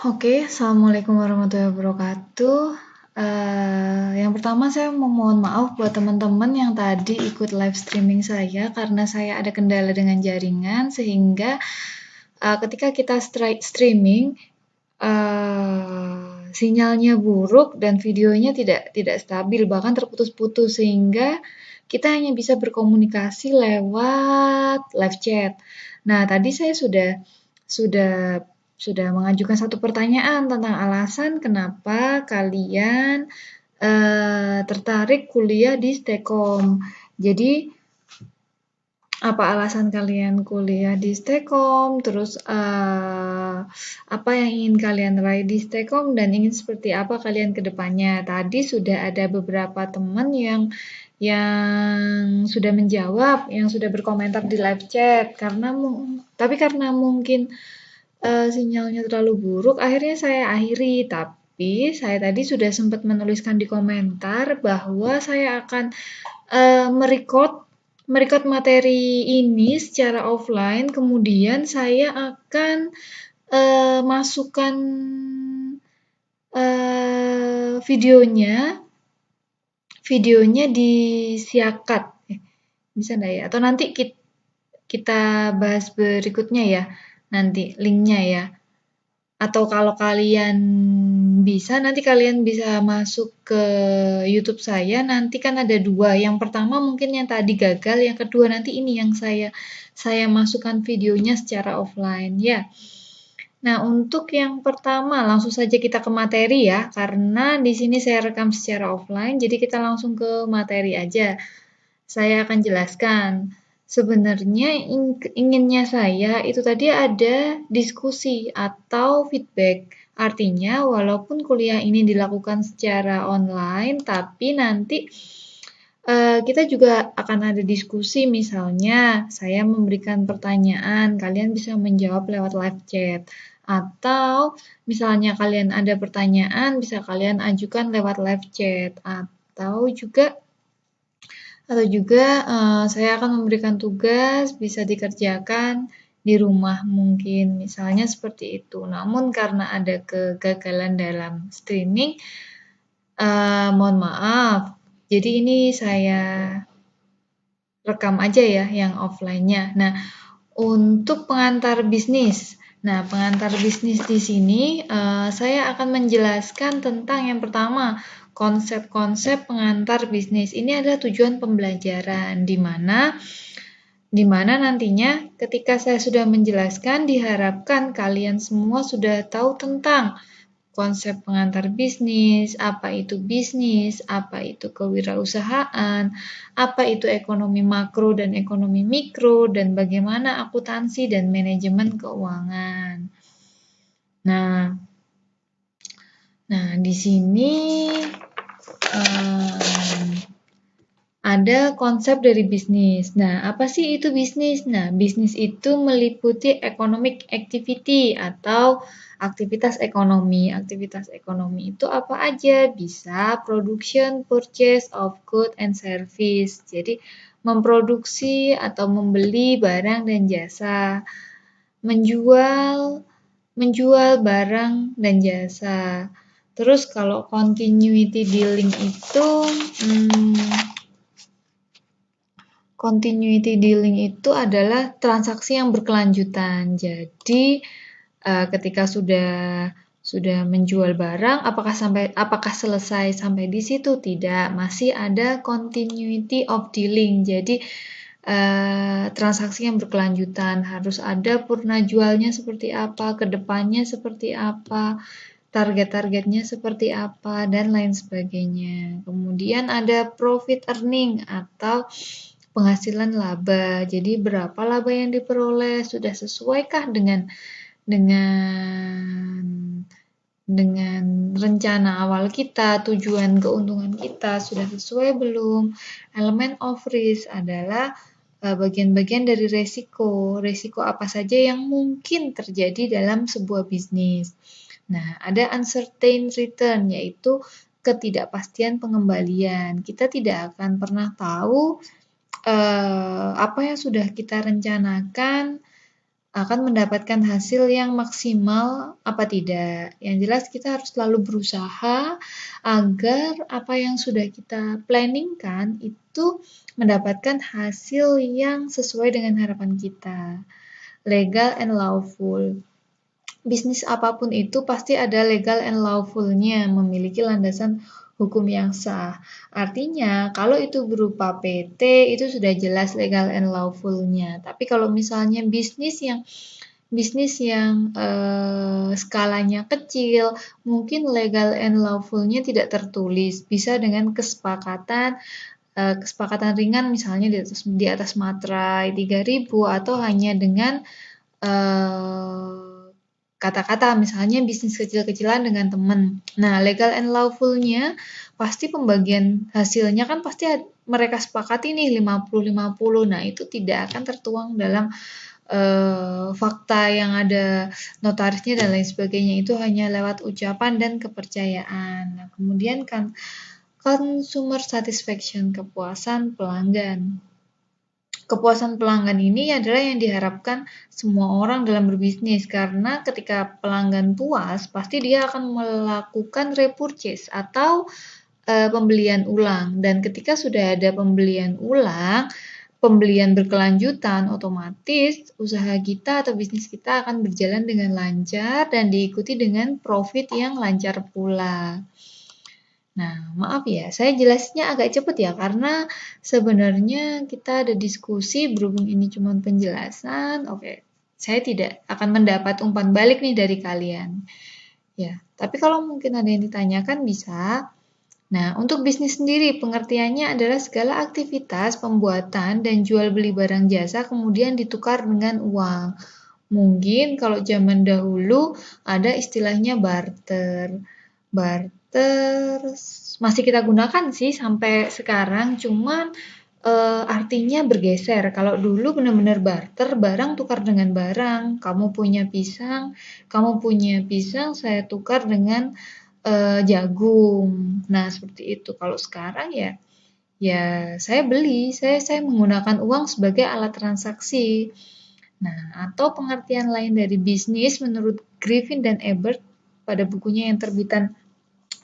Oke, Assalamualaikum warahmatullahi wabarakatuh. Yang pertama saya mohon maaf buat teman-teman yang tadi ikut live streaming saya karena saya ada kendala dengan jaringan sehingga ketika kita streaming sinyalnya buruk dan videonya tidak stabil bahkan terputus-putus sehingga kita hanya bisa berkomunikasi lewat live chat. Nah, tadi saya sudah sudah mengajukan satu pertanyaan tentang alasan kenapa kalian tertarik kuliah di Stekom. Jadi apa alasan kalian kuliah di Stekom? Terus apa yang ingin kalian raih di Stekom dan ingin seperti apa kalian ke depannya? Tadi sudah ada beberapa teman yang sudah menjawab, yang sudah berkomentar di live chat tapi karena mungkin sinyalnya terlalu buruk, akhirnya saya akhiri. Tapi saya tadi sudah sempat menuliskan di komentar bahwa saya akan merecord materi ini secara offline, kemudian saya akan masukkan videonya di Siakat. Bisa nggak ya? Atau nanti kita bahas berikutnya ya, nanti linknya ya. Atau kalau kalian bisa, nanti kalian bisa masuk ke YouTube saya. Nanti kan ada dua. Yang pertama mungkin yang tadi gagal, yang kedua nanti ini yang saya masukkan videonya secara offline ya. Nah, untuk yang pertama langsung saja kita ke materi ya, karena di sini saya rekam secara offline, jadi kita langsung ke materi aja. Saya akan jelaskan. Sebenarnya inginnya saya itu tadi ada diskusi atau feedback. Artinya, walaupun kuliah ini dilakukan secara online, tapi nanti kita juga akan ada diskusi. Misalnya, saya memberikan pertanyaan, kalian bisa menjawab lewat live chat. Atau misalnya kalian ada pertanyaan, bisa kalian ajukan lewat live chat. Atau juga saya akan memberikan tugas bisa dikerjakan di rumah mungkin, misalnya seperti itu. Namun karena ada kegagalan dalam streaming, mohon maaf. Jadi ini saya rekam aja ya yang offline-nya. Nah, untuk pengantar bisnis. Nah, pengantar bisnis di sini saya akan menjelaskan tentang yang pertama, konsep-konsep pengantar bisnis. Ini adalah tujuan pembelajaran di mana nantinya ketika saya sudah menjelaskan diharapkan kalian semua sudah tahu tentang konsep pengantar bisnis, apa itu kewirausahaan, apa itu ekonomi makro dan ekonomi mikro, dan bagaimana akuntansi dan manajemen keuangan. Nah, di sini ada konsep dari bisnis. Nah, apa sih itu bisnis? Nah, bisnis itu meliputi economic activity atau aktivitas ekonomi. Aktivitas ekonomi itu apa aja? Bisa production, purchase of good and service. Jadi, memproduksi atau membeli barang dan jasa. Menjual barang dan jasa. Terus kalau continuity dealing itu adalah transaksi yang berkelanjutan. Jadi ketika sudah menjual barang, apakah selesai sampai di situ? Tidak, masih ada continuity of dealing. Jadi transaksi yang berkelanjutan, harus ada purna jualnya seperti apa, kedepannya seperti apa, target-targetnya seperti apa, dan lain sebagainya. Kemudian ada profit earning atau penghasilan laba. Jadi berapa laba yang diperoleh, sudah sesuaikah dengan rencana awal kita, tujuan keuntungan kita, sudah sesuai belum? Elemen of risk adalah bagian-bagian dari resiko. Resiko apa saja yang mungkin terjadi dalam sebuah bisnis. Nah, ada uncertain return, yaitu ketidakpastian pengembalian. Kita tidak akan pernah tahu apa yang sudah kita rencanakan akan mendapatkan hasil yang maksimal apa tidak. Yang jelas kita harus selalu berusaha agar apa yang sudah kita planningkan itu mendapatkan hasil yang sesuai dengan harapan kita. Legal and lawful. Bisnis apapun itu pasti ada legal and lawful-nya, memiliki landasan hukum yang sah. Artinya, kalau itu berupa PT, itu sudah jelas legal and lawful-nya. Tapi kalau misalnya bisnis yang skalanya kecil, mungkin legal and lawful-nya tidak tertulis. Bisa dengan kesepakatan ringan misalnya di atas materai 3.000 atau hanya dengan kata-kata misalnya bisnis kecil-kecilan dengan teman. Nah, legal and lawful-nya pasti pembagian hasilnya kan pasti mereka sepakati nih 50-50. Nah, itu tidak akan tertuang dalam fakta yang ada notarisnya dan lain sebagainya. Itu hanya lewat ucapan dan kepercayaan. Nah, kemudian kan consumer satisfaction, kepuasan pelanggan. Kepuasan pelanggan ini adalah yang diharapkan semua orang dalam berbisnis, karena ketika pelanggan puas, pasti dia akan melakukan repurchase atau pembelian ulang. Dan ketika sudah ada pembelian ulang, pembelian berkelanjutan, otomatis usaha kita atau bisnis kita akan berjalan dengan lancar dan diikuti dengan profit yang lancar pula. Nah, maaf ya, saya jelasnya agak cepat ya, karena sebenarnya kita ada diskusi berhubung ini cuma penjelasan. Oke, saya tidak akan mendapat umpan balik nih dari kalian. Ya, tapi kalau mungkin ada yang ditanyakan bisa. Nah, untuk bisnis sendiri, pengertiannya adalah segala aktivitas pembuatan dan jual beli barang jasa kemudian ditukar dengan uang. Mungkin kalau zaman dahulu ada istilahnya barter. Barter masih kita gunakan sih sampai sekarang, cuman artinya bergeser. Kalau dulu benar-benar barter, barang tukar dengan barang. Kamu punya pisang, saya tukar dengan jagung. Nah, seperti itu. Kalau sekarang ya saya menggunakan uang sebagai alat transaksi. Nah, atau pengertian lain dari bisnis menurut Griffin dan Ebert pada bukunya yang terbitan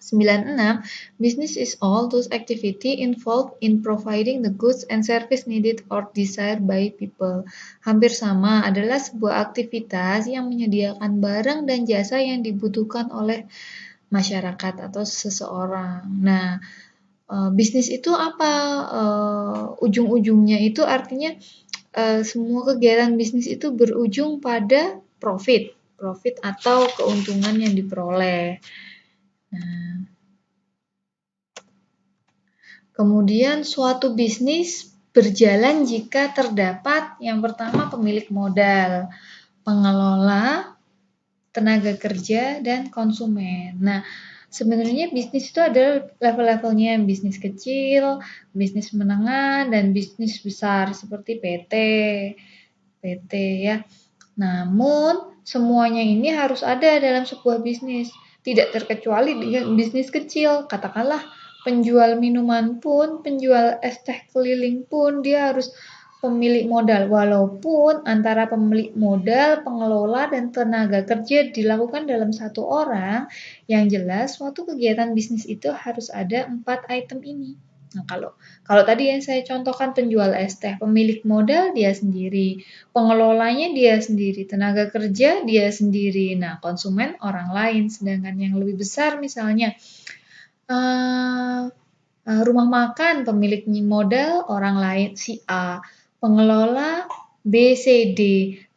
96, business is all those activity involved in providing the goods and service needed or desired by people. Hampir sama, adalah sebuah aktivitas yang menyediakan barang dan jasa yang dibutuhkan oleh masyarakat atau seseorang. Nah, bisnis itu apa? Ujung-ujungnya itu artinya semua kegiatan bisnis itu berujung pada profit atau keuntungan yang diperoleh. Nah, kemudian suatu bisnis berjalan jika terdapat yang pertama pemilik modal, pengelola, tenaga kerja, dan konsumen. Nah, sebenarnya bisnis itu ada level-levelnya, bisnis kecil, bisnis menengah, dan bisnis besar seperti PT ya. Namun, semuanya ini harus ada dalam sebuah bisnis. Tidak terkecuali dengan bisnis kecil. Katakanlah, penjual minuman pun, penjual es teh keliling pun, dia harus pemilik modal. Walaupun antara pemilik modal, pengelola, dan tenaga kerja dilakukan dalam satu orang, yang jelas suatu kegiatan bisnis itu harus ada 4 item ini. Nah, kalau tadi yang saya contohkan penjual es teh, pemilik modal dia sendiri, pengelolanya dia sendiri, tenaga kerja dia sendiri, nah konsumen orang lain. Sedangkan yang lebih besar misalnya rumah makan, pemilik modal orang lain si A, pengelola B, C, D,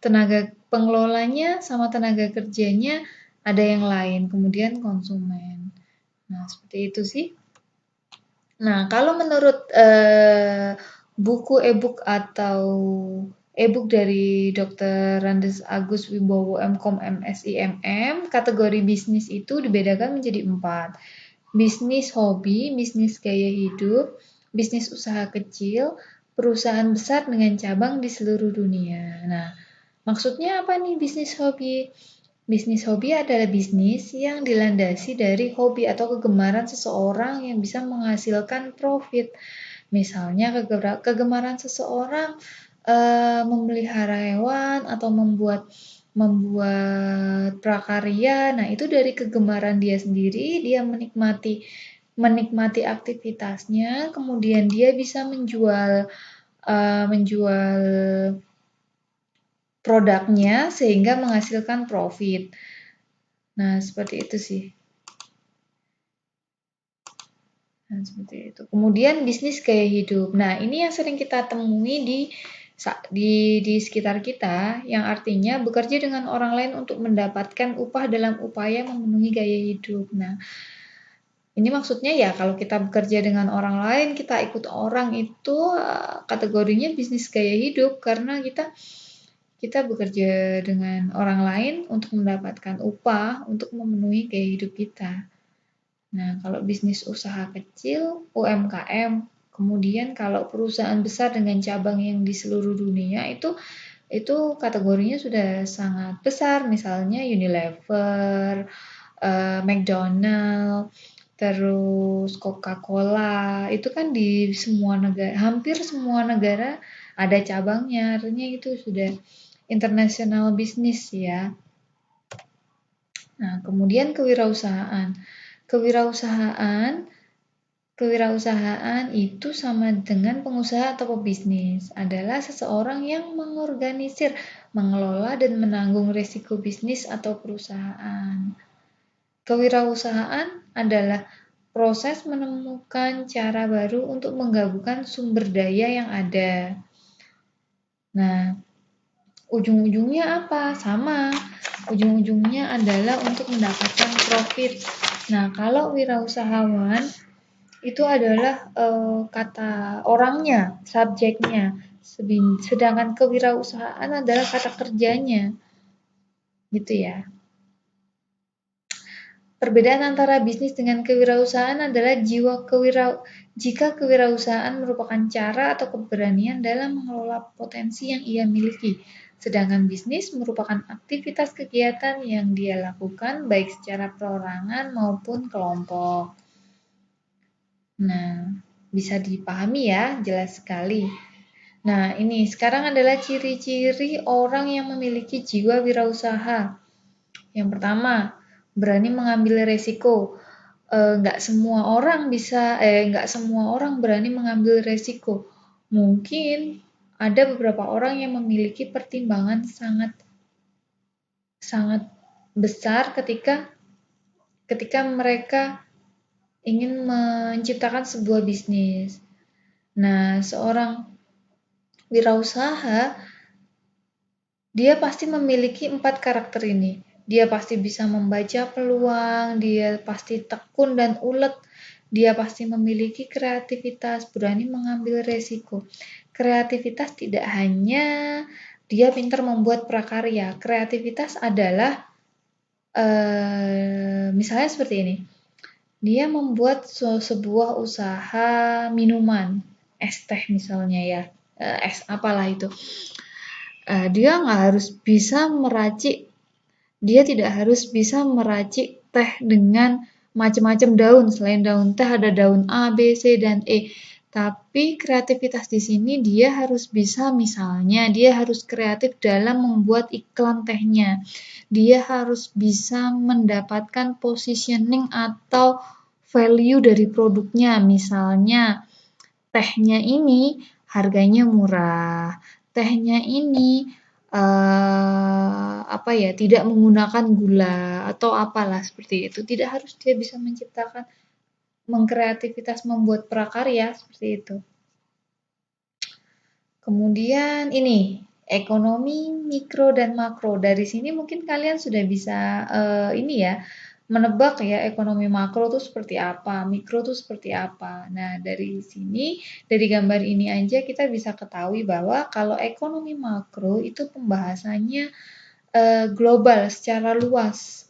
tenaga pengelolanya sama tenaga kerjanya ada yang lain, kemudian konsumen. Nah, seperti itu sih. Nah, kalau menurut buku e-book atau e-book dari Dr. Randes Agus Wibowo MCom MSI MM, kategori bisnis itu dibedakan menjadi 4. Bisnis hobi, bisnis gaya hidup, bisnis usaha kecil, perusahaan besar dengan cabang di seluruh dunia. Nah, maksudnya apa nih bisnis hobi? Bisnis hobi adalah bisnis yang dilandasi dari hobi atau kegemaran seseorang yang bisa menghasilkan profit. Misalnya kegemaran seseorang memelihara hewan atau membuat prakarya. Nah, itu dari kegemaran dia sendiri, dia menikmati aktivitasnya, kemudian dia bisa menjual produknya sehingga menghasilkan profit. Nah, seperti itu sih. Nah, seperti itu. Kemudian bisnis gaya hidup. Nah, ini yang sering kita temui di sekitar kita, yang artinya bekerja dengan orang lain untuk mendapatkan upah dalam upaya memenuhi gaya hidup. Nah, ini maksudnya ya kalau kita bekerja dengan orang lain, kita ikut orang itu kategorinya bisnis gaya hidup karena kita bekerja dengan orang lain untuk mendapatkan upah untuk memenuhi gaya hidup kita. Nah, kalau bisnis usaha kecil, UMKM, kemudian kalau perusahaan besar dengan cabang yang di seluruh dunia itu kategorinya sudah sangat besar, misalnya Unilever, McDonald, terus Coca-Cola, itu kan di semua negara, hampir semua negara ada cabangnya, artinya itu sudah international business ya. Nah, kemudian kewirausahaan. Kewirausahaan itu sama dengan pengusaha atau pebisnis, adalah seseorang yang mengorganisir, mengelola, dan menanggung risiko bisnis atau perusahaan. Kewirausahaan adalah proses menemukan cara baru untuk menggabungkan sumber daya yang ada. Nah, ujung-ujungnya apa? Sama. Ujung-ujungnya adalah untuk mendapatkan profit. Nah, kalau wirausahawan itu adalah kata orangnya, subjeknya. Sedangkan kewirausahaan adalah kata kerjanya. Gitu ya. Perbedaan antara bisnis dengan kewirausahaan adalah jika kewirausahaan merupakan cara atau keberanian dalam mengelola potensi yang ia miliki, sedangkan bisnis merupakan aktivitas kegiatan yang dia lakukan baik secara perorangan maupun kelompok. Nah, bisa dipahami ya, jelas sekali. Nah, ini sekarang adalah ciri-ciri orang yang memiliki jiwa wirausaha. Yang pertama, berani mengambil resiko. Nggak semua orang berani mengambil resiko. Mungkin ada beberapa orang yang memiliki pertimbangan sangat sangat besar ketika mereka ingin menciptakan sebuah bisnis. Nah, seorang wirausaha dia pasti memiliki 4 karakter ini. Dia pasti bisa membaca peluang, dia pasti tekun dan ulet, dia pasti memiliki kreativitas, berani mengambil resiko. Kreativitas tidak hanya dia pintar membuat prakarya. Kreativitas adalah misalnya seperti ini. Dia membuat sebuah usaha minuman, es teh misalnya ya, es apalah itu. Dia nggak harus bisa meracik, dia tidak harus bisa meracik teh dengan macam-macam daun. Selain daun teh ada daun A, B, C, dan E. Tapi kreativitas di sini dia harus bisa, misalnya dia harus kreatif dalam membuat iklan tehnya. Dia harus bisa mendapatkan positioning atau value dari produknya. Misalnya tehnya ini harganya murah. Tehnya ini tidak menggunakan gula atau apalah seperti itu. Tidak harus dia bisa menciptakan mengkreativitas membuat prakarya seperti itu. Kemudian ini ekonomi mikro dan makro. Dari sini mungkin kalian sudah bisa menebak ya ekonomi makro itu seperti apa, mikro itu seperti apa. Nah, dari sini, dari gambar ini aja kita bisa ketahui bahwa kalau ekonomi makro itu pembahasannya global secara luas.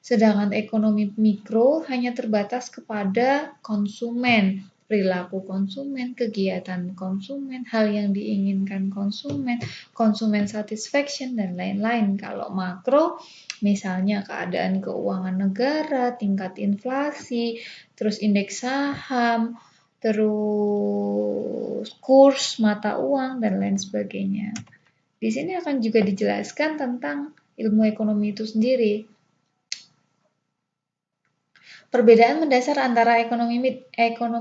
Sedangkan ekonomi mikro hanya terbatas kepada konsumen, perilaku konsumen, kegiatan konsumen, hal yang diinginkan konsumen satisfaction, dan lain-lain. Kalau makro, misalnya keadaan keuangan negara, tingkat inflasi, terus indeks saham, terus kurs mata uang, dan lain sebagainya. Di sini akan juga dijelaskan tentang ilmu ekonomi itu sendiri. Perbedaan mendasar antara ekonomi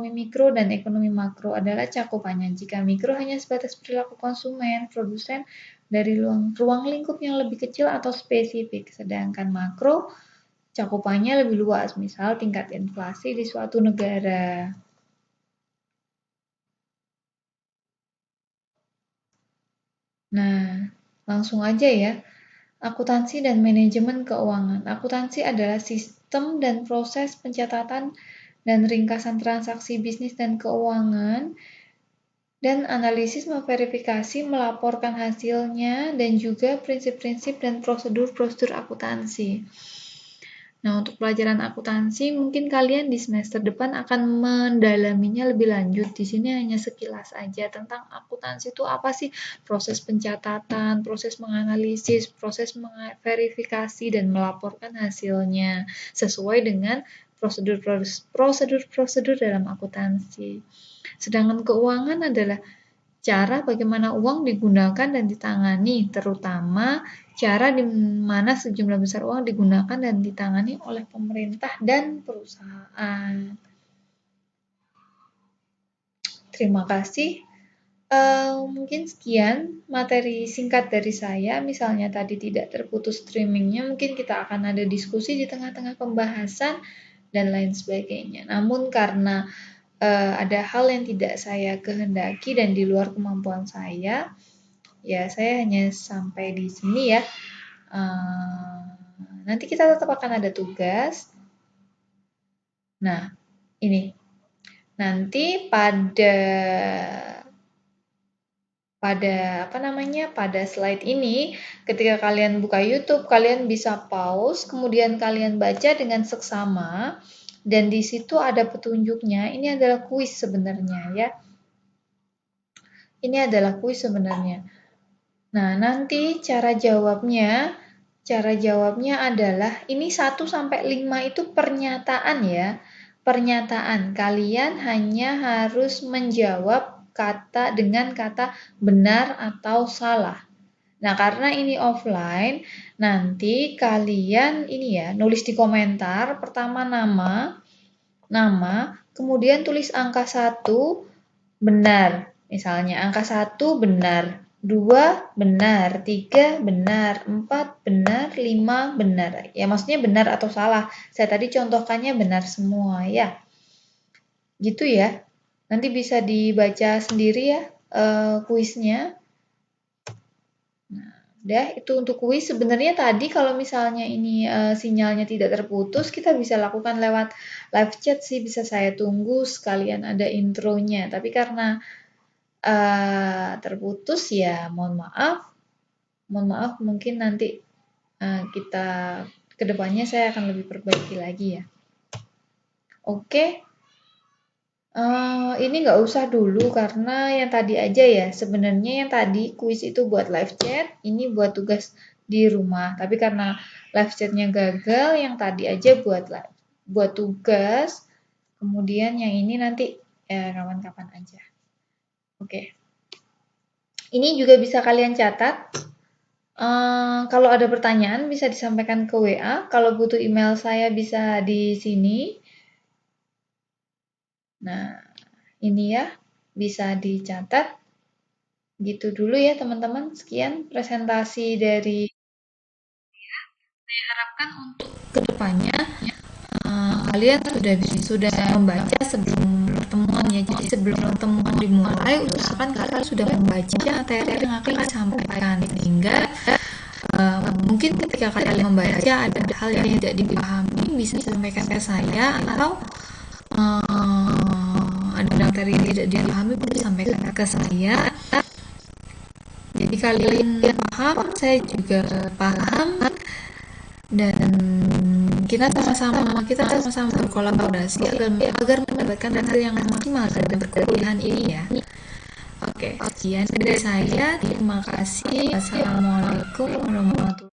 mikro dan ekonomi makro adalah cakupannya. Jika mikro hanya sebatas perilaku konsumen, produsen dari ruang lingkup yang lebih kecil atau spesifik, sedangkan makro cakupannya lebih luas, misal tingkat inflasi di suatu negara. Nah, langsung aja ya. Akuntansi dan manajemen keuangan. Akuntansi adalah sistem dan proses pencatatan dan ringkasan transaksi bisnis dan keuangan, dan analisis, memverifikasi, melaporkan hasilnya, dan juga prinsip-prinsip dan prosedur-prosedur akuntansi. Nah, untuk pelajaran akuntansi mungkin kalian di semester depan akan mendalaminya lebih lanjut. Di sini hanya sekilas aja tentang akuntansi itu apa sih, proses pencatatan, proses menganalisis, proses memverifikasi dan melaporkan hasilnya sesuai dengan prosedur dalam akuntansi. Sedangkan keuangan adalah cara bagaimana uang digunakan dan ditangani, terutama cara di mana sejumlah besar uang digunakan dan ditangani oleh pemerintah dan perusahaan. Terima kasih. Mungkin sekian materi singkat dari saya. Misalnya tadi tidak terputus streamingnya, mungkin kita akan ada diskusi di tengah-tengah pembahasan dan lain sebagainya. Namun karena ada hal yang tidak saya kehendaki dan di luar kemampuan saya, ya saya hanya sampai di sini ya. Nanti kita tetap akan ada tugas. Nah, ini. Nanti pada slide ini, ketika kalian buka YouTube, kalian bisa pause, kemudian kalian baca dengan seksama, dan di situ ada petunjuknya. Ini adalah kuis sebenarnya ya. Ini adalah kuis sebenarnya. Nah, nanti cara jawabnya adalah ini 1 sampai 5 itu pernyataan ya. Pernyataan. Kalian hanya harus menjawab dengan kata benar atau salah. Nah, karena ini offline, nanti kalian ini ya, nulis di komentar, pertama nama, kemudian tulis angka 1 benar. Misalnya angka 1 benar, 2 benar, 3 benar, 4 benar, 5 benar. Ya maksudnya benar atau salah. Saya tadi contohkannya benar semua ya. Gitu ya. Nanti bisa dibaca sendiri ya kuisnya. Nah, udah itu untuk kuis. Sebenarnya tadi kalau misalnya ini sinyalnya tidak terputus, kita bisa lakukan lewat live chat sih, bisa saya tunggu sekalian ada intronya. Tapi karena terputus ya mohon maaf, mungkin nanti kita kedepannya saya akan lebih perbaiki lagi ya. Oke. Ini nggak usah dulu karena yang tadi aja ya. Sebenarnya yang tadi kuis itu buat live chat, ini buat tugas di rumah. Tapi karena live chatnya gagal, yang tadi aja buat tugas. Kemudian yang ini nanti kapan-kapan aja. Oke. Ini juga bisa kalian catat. Kalau ada pertanyaan bisa disampaikan ke WA. Kalau butuh email saya bisa di sini. Nah, ini ya, bisa dicatat. Gitu dulu ya teman-teman. Sekian presentasi dari saya harapkan untuk kedepannya kalian sudah membaca sebelum pertemuan ya. Jadi sebelum pertemuan dimulai, usahakan kalian sudah membaca materi yang akan disampaikan sehingga mungkin ketika kalian membaca ada hal yang tidak dipahami bisa disampaikan ke saya, atau ada materi yang tidak dipahami bisa disampaikan ke saya. Jadi kalian paham, saya juga paham, dan kita sama-sama berkolaborasi agar mendapatkan hasil yang maksimal dalam perkuliahan ini ya. Oke, sekian dari saya. Terima kasih. Wassalamualaikum warahmatullahi wabarakatuh.